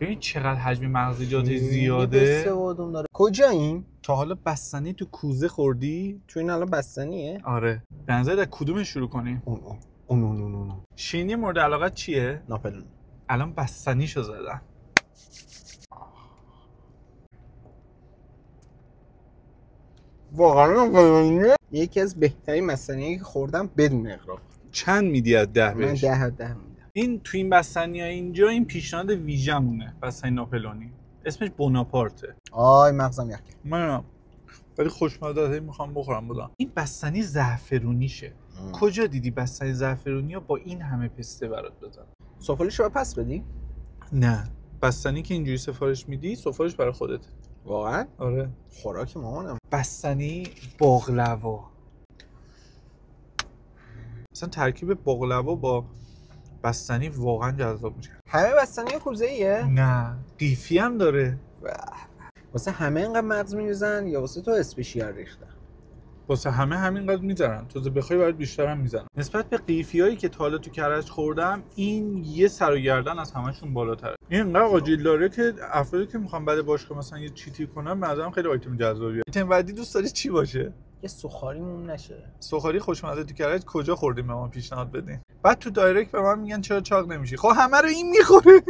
ببین چقدر حجم مغزیجاتش زیاده. سوادم داره. کجاییم؟ تا حالا بستنی تو کوزه خوردی؟ تو این الان بستنیه؟ آره. به نظرت از کدومش شروع کنیم؟ اون. شیرینی مورد علاقت چیه؟ ناپلون. الان بستنیشو زدم. واقعا ناپلونیه؟ یکی از بهترین بستنیایی که خوردم بدون اغراق. چند میدی از 10 من بهش؟ 10 از 10 میدم. این تو این بستنی‌ها اینجا این پیشنهاد ویژمونه، بستنی ناپلونی. اسمش بوناپارته. آی مغزم یک. منم ولی خوشمزه میخوام بخورم بودم. این بستنی زعفرونیشه. کجا دیدی بستنی زعفرونی رو با این همه پسته برات بزنم؟ سفالش رو پس بدی؟ نه، بستنی که اینجوری سفارش میدی سفارش برای خودت. واقعا؟ آره. خوراک مامانم. بستنی باقلوا. مثلا ترکیب باقلوا با بستنی واقعا جذاب میشه. همه بستنی کوزه ایه؟ نه، قیفی هم داره. واسه همه اینقدر مغز میریزن یا واسه تو اسپیشیال ریختن؟ واسه همه همینقدر میذارن. تو بخوای باید بیشتر هم میذارن. نسبت به قیفیایی که تا حالا تو کرج خوردم این یه سر و گردن از همشون بالاتره. این انقدر آجیل داره که افرادی که میخوان بعد باشگاه مثلا یه چیتی کنن به نظرم خیلی آیتم جذابیه. ایتم بعدی دوست داری چی باشه؟ یه سوخاریمون نشه. سوخاری خوشمزه تو کرج کجا خوردیم به ما پیشنهاد بدین. بعد تو دایرکت به من میگن چرا چاق نمیشی. خب همه رو این میخوره.